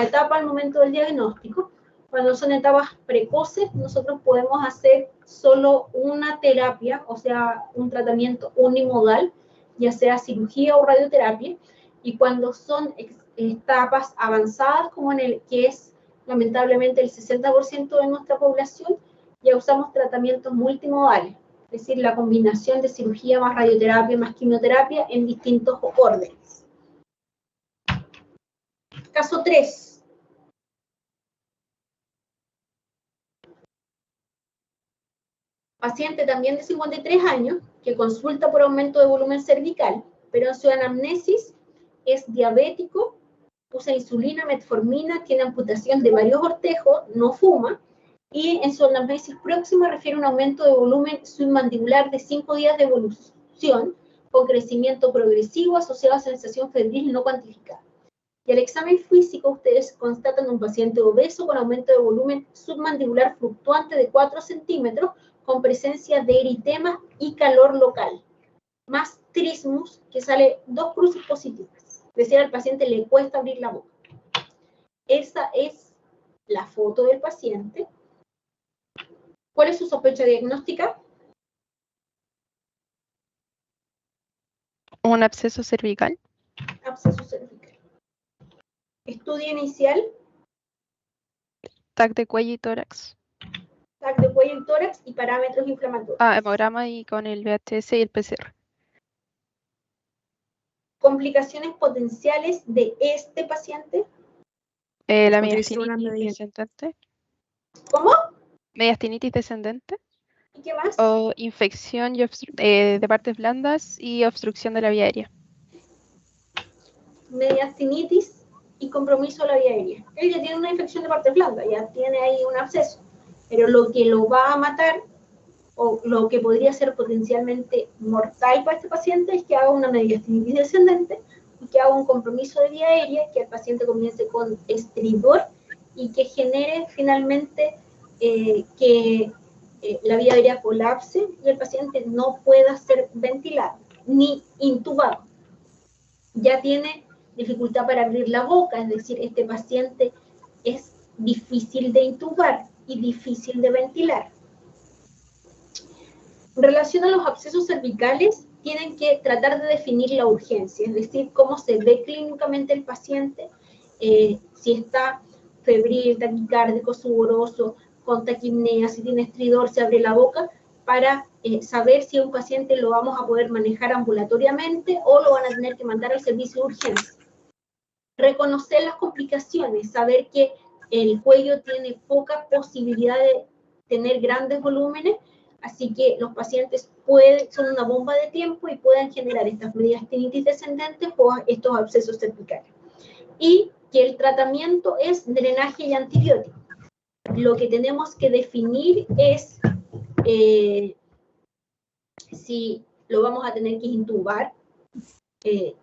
etapa al momento del diagnóstico. Cuando son etapas precoces, nosotros podemos hacer solo una terapia, o sea, un tratamiento unimodal, ya sea cirugía o radioterapia, y cuando son etapas avanzadas, como en el que es lamentablemente el 60% de nuestra población, ya usamos tratamientos multimodales, es decir, la combinación de cirugía más radioterapia más quimioterapia en distintos órdenes. Caso 3. Paciente también de 53 años, que consulta por aumento de volumen cervical, pero en su anamnesis es diabético, usa insulina, metformina, tiene amputación de varios ortejos, no fuma, y en su anamnesis próxima refiere un aumento de volumen submandibular de 5 días de evolución, con crecimiento progresivo asociado a sensación febril no cuantificada. Y al examen físico ustedes constatan un paciente obeso con aumento de volumen submandibular fluctuante de 4 centímetros con presencia de eritema y calor local, más trismus, que sale 2 cruces positivas. Es decir, al paciente le cuesta abrir la boca. Esa es la foto del paciente. ¿Cuál es su sospecha diagnóstica? Un absceso cervical. Absceso cervical. Estudio inicial. TAC de cuello y tórax. TAC de cuello y tórax y parámetros inflamatorios. Hemograma y con el VHS y el PCR. Complicaciones potenciales de este paciente. La Utilizo una mediastinitis medida. descendente. ¿Cómo? Mediastinitis descendente. ¿Y qué más? O infección y de partes blandas y obstrucción de la vía aérea. Mediastinitis y compromiso de la vía aérea. Él ya tiene una infección de parte blanda, ya tiene ahí un absceso. Pero lo que lo va a matar, o lo que podría ser potencialmente mortal para este paciente, es que haga una mediastinitis descendente y que haga un compromiso de vía aérea, que el paciente comience con estridor y que genere finalmente que la vía aérea colapse y el paciente no pueda ser ventilado ni intubado. Ya tiene dificultad para abrir la boca, es decir, este paciente es difícil de intubar y difícil de ventilar. En relación a los abscesos cervicales, tienen que tratar de definir la urgencia, es decir, cómo se ve clínicamente el paciente, si está febril, taquicárdico, sudoroso, con taquipnea, si tiene estridor, se abre la boca, para saber si a un paciente lo vamos a poder manejar ambulatoriamente o lo van a tener que mandar al servicio de urgencia. Reconocer las complicaciones, saber que el cuello tiene poca posibilidad de tener grandes volúmenes, así que los pacientes son una bomba de tiempo y pueden generar estas mediastinitis descendentes o estos abscesos cervicales. Y que el tratamiento es drenaje y antibiótico. Lo que tenemos que definir es si lo vamos a tener que intubar.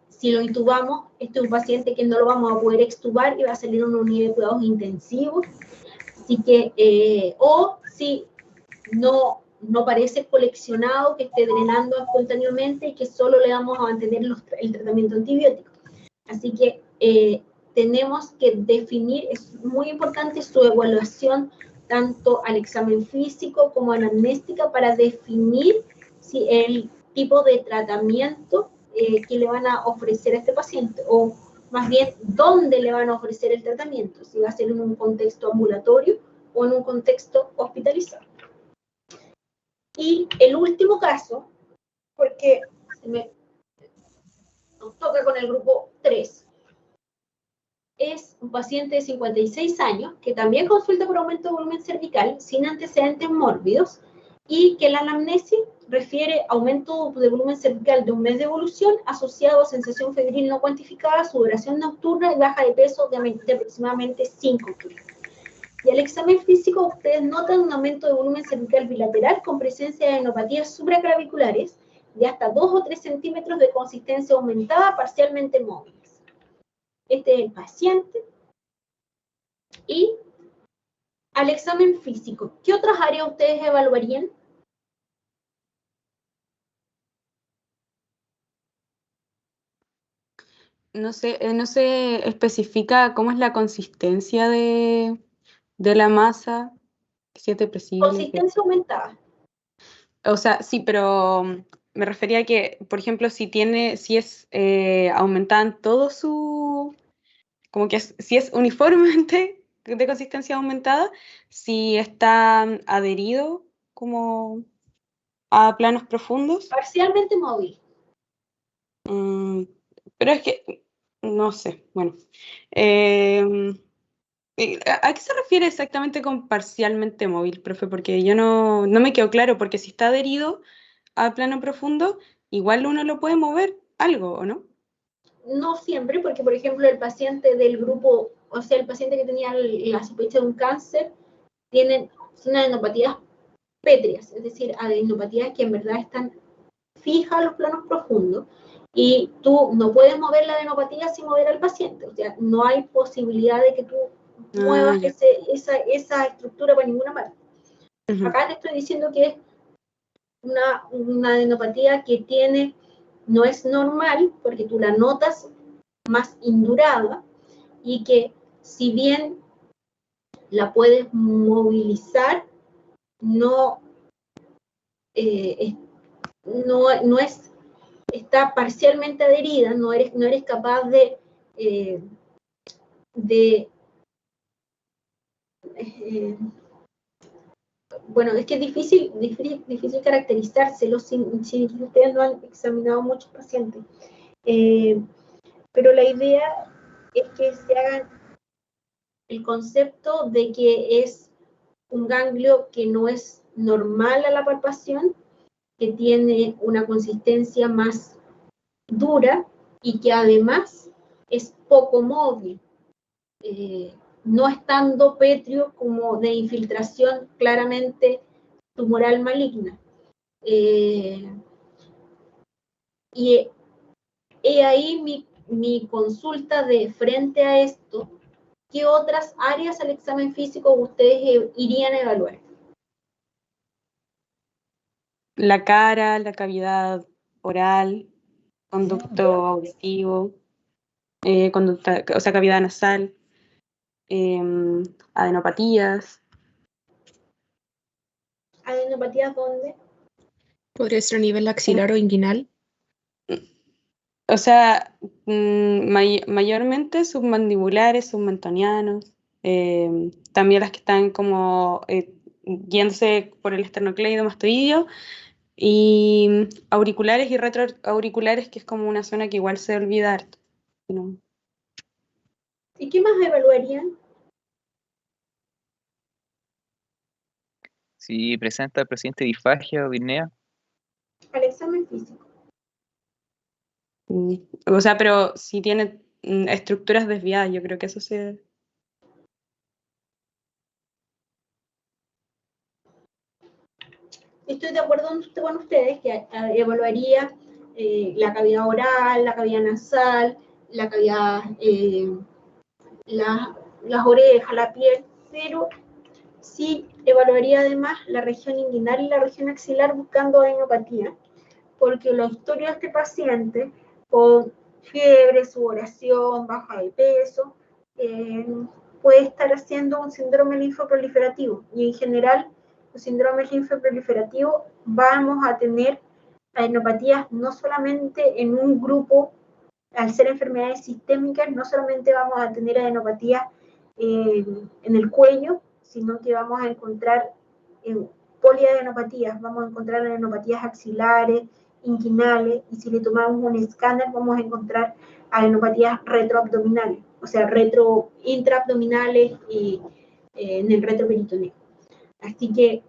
Si lo intubamos, este es un paciente que no lo vamos a poder extubar y va a salir a una unidad de cuidados intensivos. Así que, o si no parece coleccionado, que esté drenando espontáneamente y que solo le vamos a mantener el tratamiento antibiótico. Así que tenemos que definir, es muy importante su evaluación tanto al examen físico como anamnéstica para definir si el tipo de tratamiento que le van a ofrecer a este paciente, o más bien dónde le van a ofrecer el tratamiento, si va a ser en un contexto ambulatorio o en un contexto hospitalizado. Y el último caso, porque nos toca con el grupo 3, es un paciente de 56 años que también consulta por aumento de volumen cervical sin antecedentes mórbidos y que la anamnesis refiere aumento de volumen cervical de un mes de evolución asociado a sensación febril no cuantificada, sudoración nocturna y baja de peso de aproximadamente 5 kilos. Y al examen físico ustedes notan un aumento de volumen cervical bilateral con presencia de enopatías supraclaviculares de hasta 2 o 3 centímetros de consistencia aumentada parcialmente móviles. Este es el paciente. Y al examen físico, ¿qué otras áreas ustedes evaluarían? No se especifica cómo es la consistencia de la masa, si es depresible. Consistencia aumentada. O sea, sí, pero me refería a que, por ejemplo, si es aumentada en todo su, como que si es uniformemente de consistencia aumentada, si está adherido como a planos profundos. Parcialmente móvil. Pero es que, no sé, bueno. ¿A qué se refiere exactamente con parcialmente móvil, profe? Porque yo no me quedó claro, porque si está adherido a plano profundo, igual uno lo puede mover algo, ¿o no? No siempre, porque por ejemplo el paciente del grupo, o sea, el paciente que tenía la sospecha de un cáncer, tienen unas adenopatías pétreas, es decir, adenopatías que en verdad están fija los planos profundos y tú no puedes mover la adenopatía sin mover al paciente. O sea, no hay posibilidad de que tú muevas esa estructura para ninguna parte. Acá te estoy diciendo que es una adenopatía que no es normal, porque tú la notas más indurada y que si bien la puedes movilizar, no está parcialmente adherida, no eres capaz bueno, es que es difícil caracterizárselo si ustedes no han examinado muchos pacientes. Pero la idea es que se hagan el concepto de que es un ganglio que no es normal a la palpación, que tiene una consistencia más dura y que además es poco móvil, no estando pétreo como de infiltración claramente tumoral maligna. Y he ahí mi consulta de frente a esto, ¿qué otras áreas al examen físico ustedes irían a evaluar? La cara, la cavidad oral, conducto auditivo, cavidad nasal, adenopatías. ¿Adenopatías dónde? ¿Podría ser a nivel axilar o inguinal? O sea, mayormente submandibulares, submentonianos, también las que están como guiándose por el esternocleidomastoideo, y auriculares y retroauriculares, que es como una zona que igual se olvida harto, ¿no? ¿Y qué más evaluarían? Si presenta el paciente disfagia o disnea. Al examen físico. O sea, pero si tiene estructuras desviadas, yo creo que eso sí. Estoy de acuerdo con ustedes que evaluaría la cavidad oral, la cavidad nasal, la cavidad, las orejas, la piel, pero sí evaluaría además la región inguinal y la región axilar buscando adenopatía, porque la historia de este paciente con fiebre, sudoración, baja de peso, puede estar haciendo un síndrome linfoproliferativo, y en general los síndromes linfoproliferativos vamos a tener adenopatías no solamente en un grupo, al ser enfermedades sistémicas, no solamente vamos a tener adenopatías en el cuello, sino que vamos a encontrar poliadenopatías, vamos a encontrar adenopatías axilares, inguinales, y si le tomamos un escáner vamos a encontrar adenopatías retroabdominales, o sea, intraabdominales y en el retroperitoneo. Así que,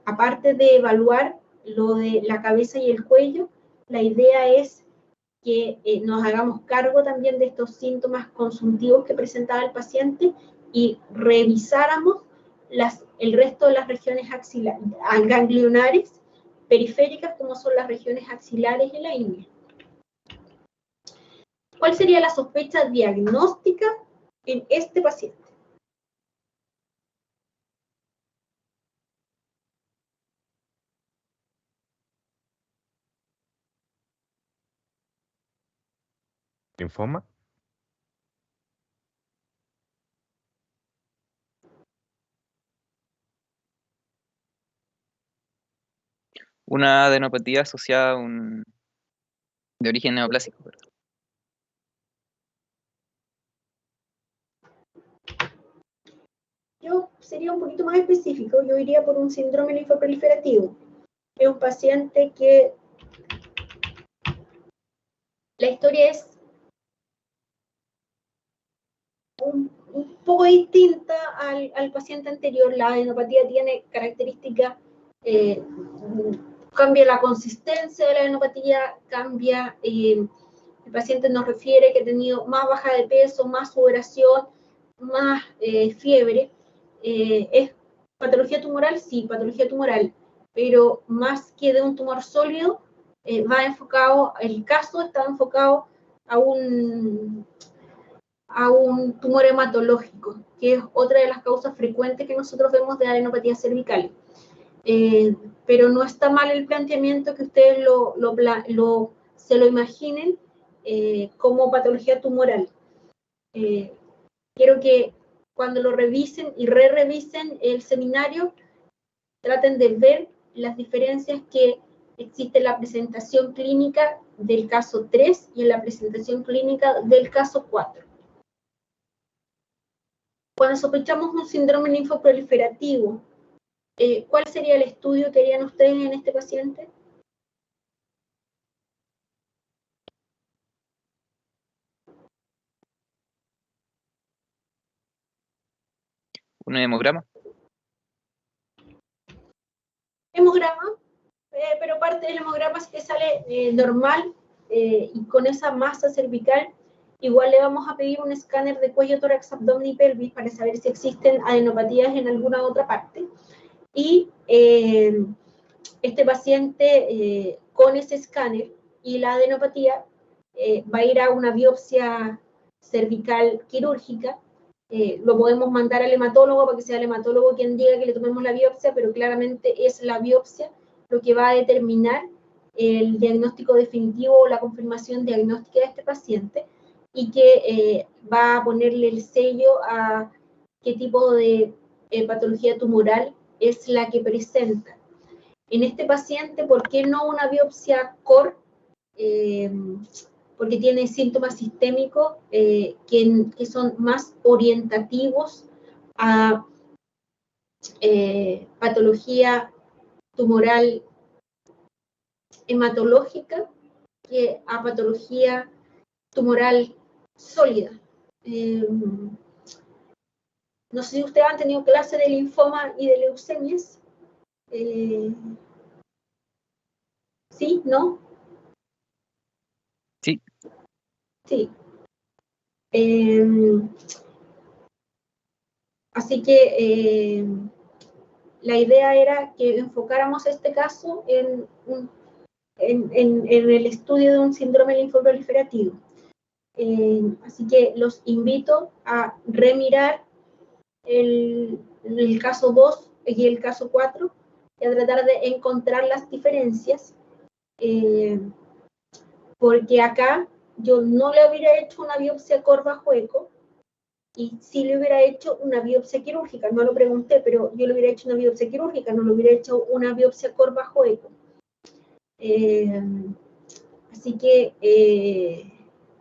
aparte de evaluar lo de la cabeza y el cuello, la idea es que nos hagamos cargo también de estos síntomas consuntivos que presentaba el paciente y revisáramos el resto de las regiones ganglionares periféricas, como son las regiones axilares y la ingle. ¿Cuál sería la sospecha diagnóstica en este paciente? ¿Linfoma? Una adenopatía asociada a de origen neoplásico. Yo sería un poquito más específico, yo iría por un síndrome linfoproliferativo. Es un paciente que la historia es un poco distinta al paciente anterior. La adenopatía tiene características, cambia la consistencia de la adenopatía, cambia, el paciente nos refiere que ha tenido más baja de peso, más sudoración, más fiebre. ¿Es patología tumoral? Sí, patología tumoral, pero más que de un tumor sólido, el caso está enfocado a un tumor hematológico, que es otra de las causas frecuentes que nosotros vemos de adenopatía cervical. Pero no está mal el planteamiento que ustedes se lo imaginen como patología tumoral. Quiero que cuando lo revisen y revisen el seminario, traten de ver las diferencias que existe en la presentación clínica del caso 3 y en la presentación clínica del caso 4. Cuando sospechamos un síndrome linfoproliferativo, ¿cuál sería el estudio que harían ustedes en este paciente? ¿Un hemograma? Hemograma, pero parte del hemograma si te sale normal y con esa masa cervical, igual le vamos a pedir un escáner de cuello, tórax, abdomen y pelvis para saber si existen adenopatías en alguna otra parte. Y este paciente con ese escáner y la adenopatía va a ir a una biopsia cervical quirúrgica. Lo podemos mandar al hematólogo para que sea el hematólogo quien diga que le tomemos la biopsia, pero claramente es la biopsia lo que va a determinar el diagnóstico definitivo o la confirmación diagnóstica de este paciente y que va a ponerle el sello a qué tipo de patología tumoral es la que presenta. En este paciente, ¿por qué no una biopsia core? Porque tiene síntomas sistémicos que son más orientativos a patología tumoral hematológica que a patología tumoral sólida. No sé si ustedes han tenido clase de linfoma y de leucemias. ¿Sí? ¿No? Sí. Sí. Así que la idea era que enfocáramos este caso en el estudio de un síndrome linfoproliferativo. Así que los invito a remirar el caso 2 y el caso 4 y a tratar de encontrar las diferencias, porque acá yo no le hubiera hecho una biopsia core bajo eco y sí le hubiera hecho una biopsia quirúrgica. No lo pregunté, pero yo le hubiera hecho una biopsia quirúrgica, no le hubiera hecho una biopsia core bajo eco. Así que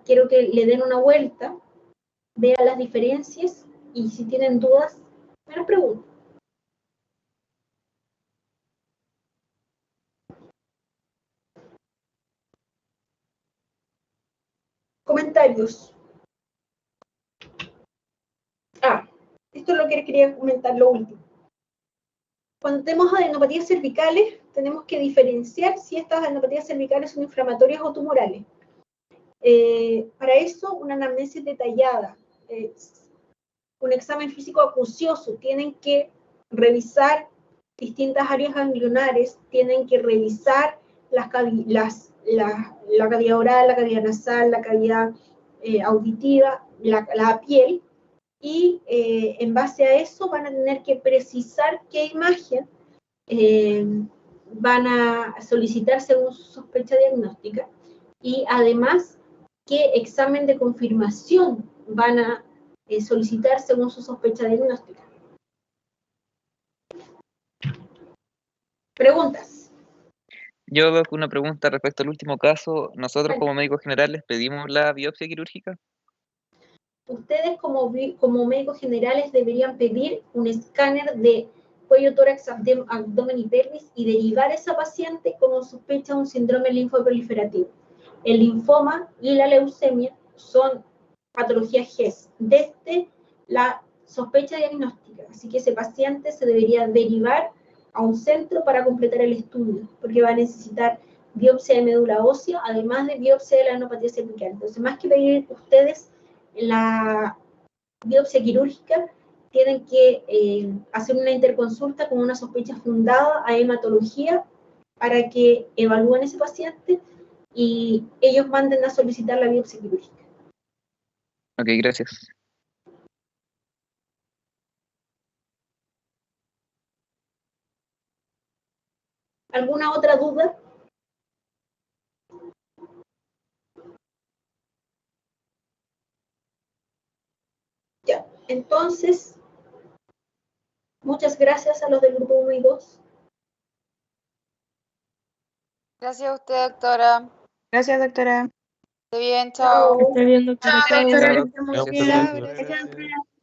quiero que le den una vuelta, vean las diferencias y si tienen dudas, me las pregunten. Comentarios. Esto es lo que quería comentar, lo último. Cuando tenemos adenopatías cervicales, tenemos que diferenciar si estas adenopatías cervicales son inflamatorias o tumorales. Para eso, una anamnesis detallada, un examen físico acucioso, tienen que revisar distintas áreas ganglionares, tienen que revisar la cavidad oral, la cavidad nasal, la cavidad auditiva, la piel, y en base a eso van a tener que precisar qué imagen van a solicitar según su sospecha diagnóstica y además qué examen de confirmación van a solicitar según su sospecha diagnóstica. ¿Preguntas? Yo veo una pregunta respecto al último caso. ¿Nosotros como médicos generales pedimos la biopsia quirúrgica? Ustedes como médicos generales deberían pedir un escáner de cuello, tórax, abdomen y pelvis y derivar a esa paciente como sospecha de un síndrome linfoproliferativo. El linfoma y la leucemia son patologías GES desde la sospecha diagnóstica, así que ese paciente se debería derivar a un centro para completar el estudio, porque va a necesitar biopsia de médula ósea, además de biopsia de la adenopatía cervical. Entonces, más que pedir ustedes la biopsia quirúrgica, tienen que hacer una interconsulta con una sospecha fundada a hematología para que evalúen ese paciente y ellos manden a solicitar la biopsia quirúrgica. Ok, gracias. ¿Alguna otra duda? Ya, entonces, muchas gracias a los del grupo 1 y 2. Gracias a usted, doctora. Gracias, doctora. Esté bien, chao. Está bien, doctora. Chao, Chao. doctora, que Chao. esté muy Gracias, bien. doctora. Gracias.